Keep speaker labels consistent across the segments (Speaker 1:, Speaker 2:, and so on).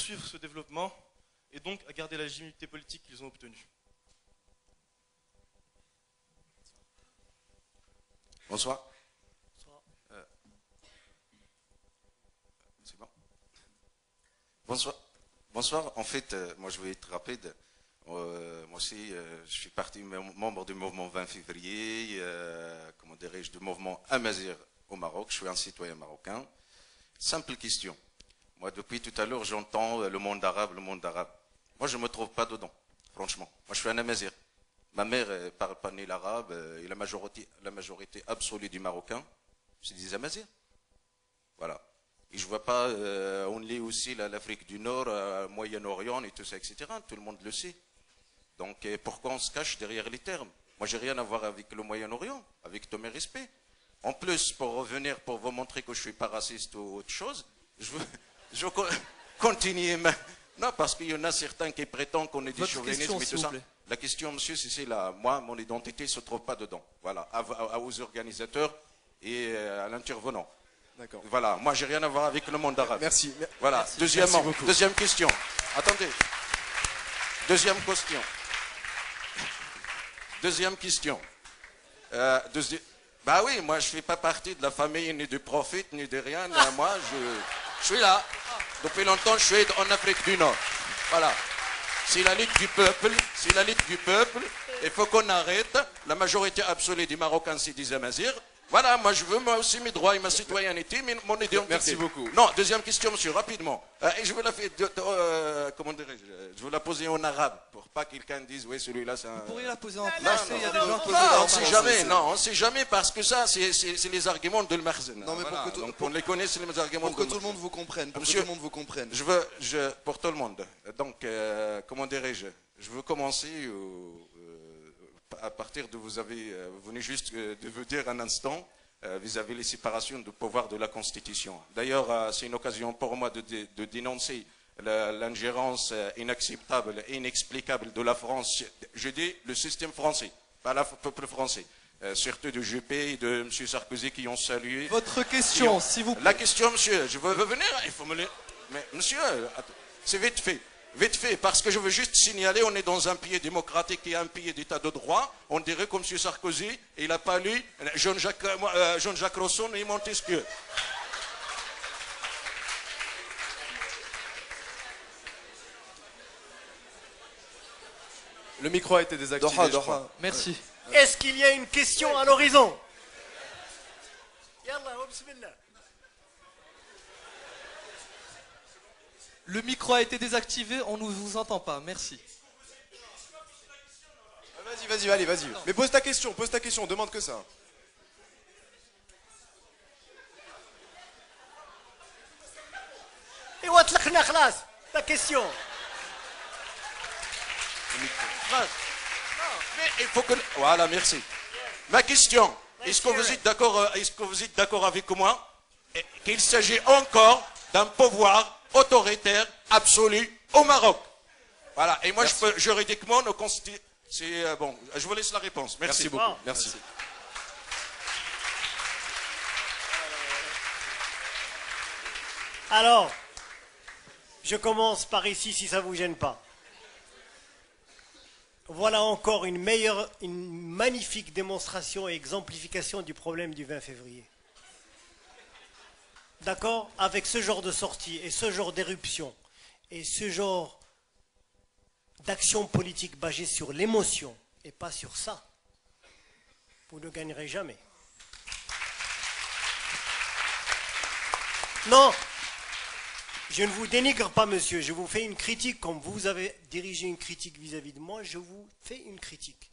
Speaker 1: poursuivre ce développement et donc à garder la légitimité politique qu'ils ont obtenue.
Speaker 2: Bonsoir. C'est bon. Bonsoir. Bonsoir. En fait, moi je vais être rapide. Moi aussi, je suis parti membre du mouvement 20 février, comment dirais-je, du mouvement Amazir au Maroc. Je suis un citoyen marocain. Simple question. Moi, depuis tout à l'heure, j'entends le monde arabe, le monde arabe. Moi, je ne me trouve pas dedans, franchement. Moi, je suis un Amazir. Ma mère ne parle pas ni l'arabe, et la majorité absolue du Marocain, c'est des Amazirs. Voilà. Et je ne vois pas, on lit aussi l'Afrique du Nord, Moyen-Orient et tout ça, etc. Tout le monde le sait. Donc, pourquoi on se cache derrière les termes? Moi, j'ai rien à voir avec le Moyen-Orient, avec tous mes respects. En plus, pour revenir, pour vous montrer que je ne suis pas raciste ou autre chose, je continue. Non, parce qu'il y en a certains qui prétendent qu'on est des chauvinistes et tout ça. La question, monsieur, c'est là. Moi, mon identité ne se trouve pas dedans. Voilà, aux organisateurs et à l'intervenant.
Speaker 3: D'accord.
Speaker 2: Voilà, moi, j'ai rien à voir avec le monde arabe.
Speaker 3: Merci.
Speaker 2: Voilà.
Speaker 3: Merci.
Speaker 2: Deuxièmement,
Speaker 3: Merci beaucoup.
Speaker 2: deuxième question. Attendez. Deuxième question. Deuxième question. Bah oui, moi, je ne fais pas partie de la famille ni du prophète, ni de rien. Moi, je suis là. Depuis longtemps, je suis en Afrique du Nord. Voilà. C'est la lutte du peuple. C'est la lutte du peuple. Il faut qu'on arrête. La majorité absolue des Marocains, c'est des Amazirs. Voilà, moi je veux moi aussi mes droits et ma citoyenneté, mon identité.
Speaker 3: Merci beaucoup.
Speaker 2: Non, deuxième question, monsieur, rapidement. Et je veux la faire, comment dirais-je veux la poser en arabe, pour pas que quelqu'un dise, oui, celui-là, c'est un...
Speaker 4: Vous pourriez la poser en
Speaker 2: Non,
Speaker 4: français, il y a des gens qui
Speaker 2: on ne sait jamais, non, on ne sait jamais, parce que ça, c'est les arguments de l'Marzen.
Speaker 3: Non, mais
Speaker 2: Voilà,
Speaker 3: pour
Speaker 2: donc on les connaît, c'est les arguments
Speaker 3: que tout le monde vous comprenne. Pour
Speaker 2: Monsieur,
Speaker 3: que tout le monde vous comprenne.
Speaker 2: pour tout le monde, donc, comment dirais-je veux commencer... à partir de vous venez juste de vous dire un instant vis-à-vis les séparations de pouvoir de la Constitution. D'ailleurs, c'est une occasion pour moi de dénoncer l'ingérence inacceptable et inexplicable de la France. Je dis le système français, pas le peuple français. Surtout de Juppé et de M. Sarkozy qui ont salué.
Speaker 4: Votre question, s'il vous plaît.
Speaker 2: La question, monsieur, je veux revenir, il faut me le... Mais monsieur, c'est vite fait. Vite fait, parce que je veux juste signaler, on est dans un pays démocratique et un pays d'état de droit. On dirait comme M. Sarkozy, il n'a pas lu Jean-Jacques Rousseau et Montesquieu.
Speaker 3: Le micro a été désactivé, je crois.
Speaker 4: Merci.
Speaker 5: Est-ce qu'il y a une question à l'horizon? Yallah, bismillah.
Speaker 4: Le micro a été désactivé, on ne vous entend pas. Merci.
Speaker 3: Vas-y, allez, vas-y. Mais pose ta question, on demande que ça.
Speaker 5: Et what la question.
Speaker 2: Mais il faut que... Voilà, merci. Ma question, est-ce que vous êtes d'accord avec moi qu'il s'agit encore d'un pouvoir autoritaire absolu au Maroc? Voilà, et moi, juridiquement, nos constitutions... C'est bon, je vous laisse la réponse. Merci beaucoup.
Speaker 3: Merci.
Speaker 5: Alors, je commence par ici si ça ne vous gêne pas. Voilà encore une magnifique démonstration et exemplification du problème du 20 février. D'accord? Avec ce genre de sortie et ce genre d'éruption et ce genre d'action politique basée sur l'émotion et pas sur ça, vous ne gagnerez jamais. Non, je ne vous dénigre pas, monsieur, je vous fais une critique comme vous avez dirigé une critique vis-à-vis de moi, je vous fais une critique.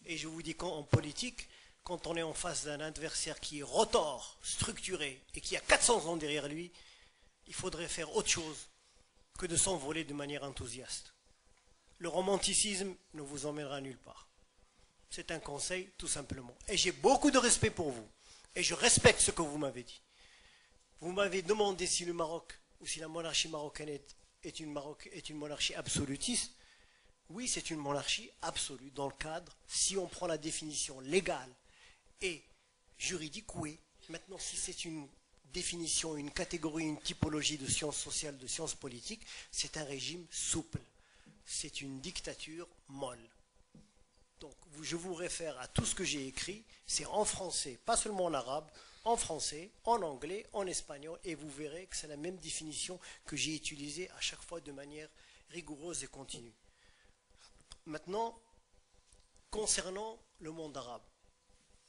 Speaker 5: Et je vous dis qu'en politique, quand on est en face d'un adversaire qui est retors, structuré, et qui a 400 ans derrière lui, il faudrait faire autre chose que de s'envoler de manière enthousiaste. Le romanticisme ne vous emmènera nulle part. C'est un conseil, tout simplement. Et j'ai beaucoup de respect pour vous. Et je respecte ce que vous m'avez dit. Vous m'avez demandé si le Maroc, ou si la monarchie marocaine est une monarchie absolutiste. Oui, c'est une monarchie absolue dans le cadre, si on prend la définition légale et juridique, oui. Maintenant, si c'est une définition, une catégorie, une typologie de sciences sociales, de sciences politiques, c'est un régime souple. C'est une dictature molle. Donc, je vous réfère à tout ce que j'ai écrit, c'est en français, pas seulement en arabe, en français, en anglais, en espagnol, et vous verrez que c'est la même définition que j'ai utilisée à chaque fois de manière rigoureuse et continue. Maintenant, concernant le monde arabe,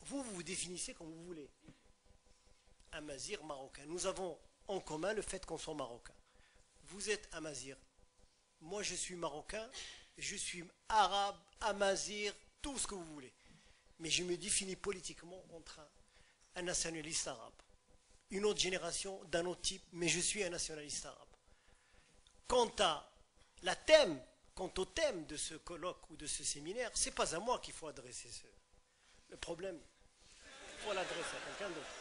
Speaker 5: vous vous définissez comme vous voulez. Amazir, marocain. Nous avons en commun le fait qu'on soit marocain. Vous êtes amazir. Moi, je suis marocain, je suis arabe, amazir, tout ce que vous voulez. Mais je me définis politiquement entre un nationaliste arabe. Une autre génération d'un autre type, mais je suis un nationaliste arabe. Quant au thème de ce colloque ou de ce séminaire, ce n'est pas à moi qu'il faut adresser le problème. Il faut l'adresser à quelqu'un d'autre.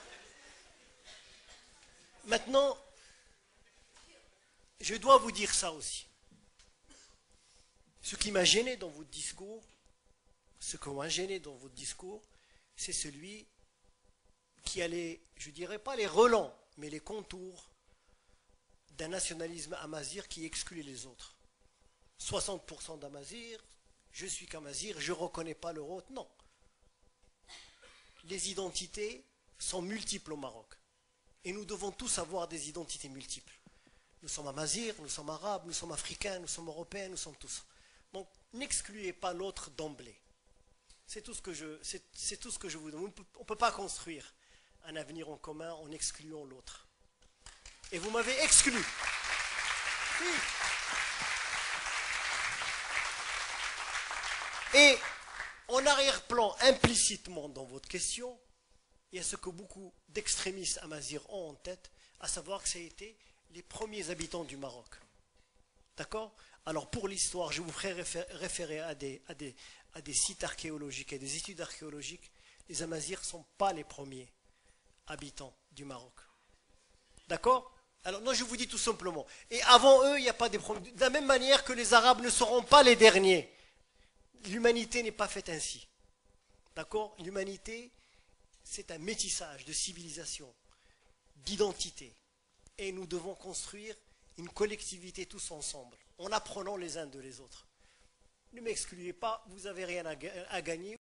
Speaker 5: Maintenant, je dois vous dire ça aussi. Ce qui m'a gêné dans votre discours, c'est celui qui allait, je ne dirais pas les relents, mais les contours d'un nationalisme amazir qui exclut les autres. 60% d'amazir, je suis qu'amazir, je ne reconnais pas leur autre. Non. Les identités sont multiples au Maroc. Et nous devons tous avoir des identités multiples. Nous sommes amazirs, nous sommes arabes, nous sommes africains, nous sommes européens, nous sommes tous. Donc n'excluez pas l'autre d'emblée. C'est tout ce que je vous demande. On ne peut pas construire un avenir en commun en excluant l'autre. Et vous m'avez exclu. Oui. Et en arrière-plan, implicitement dans votre question, il y a ce que beaucoup d'extrémistes amazirs ont en tête, à savoir que ça a été les premiers habitants du Maroc. D'accord? Alors pour l'histoire, je vous ferai référer à des sites archéologiques, à des études archéologiques. Les amazirs ne sont pas les premiers habitants du Maroc. D'accord? Alors non, je vous dis tout simplement. Et avant eux, il n'y a pas de problème. De la même manière que les Arabes ne seront pas les derniers. L'humanité n'est pas faite ainsi. D'accord? L'humanité, c'est un métissage de civilisation, d'identité. Et nous devons construire une collectivité tous ensemble, en apprenant les uns de les autres. Ne m'excluez pas, vous n'avez rien à gagner.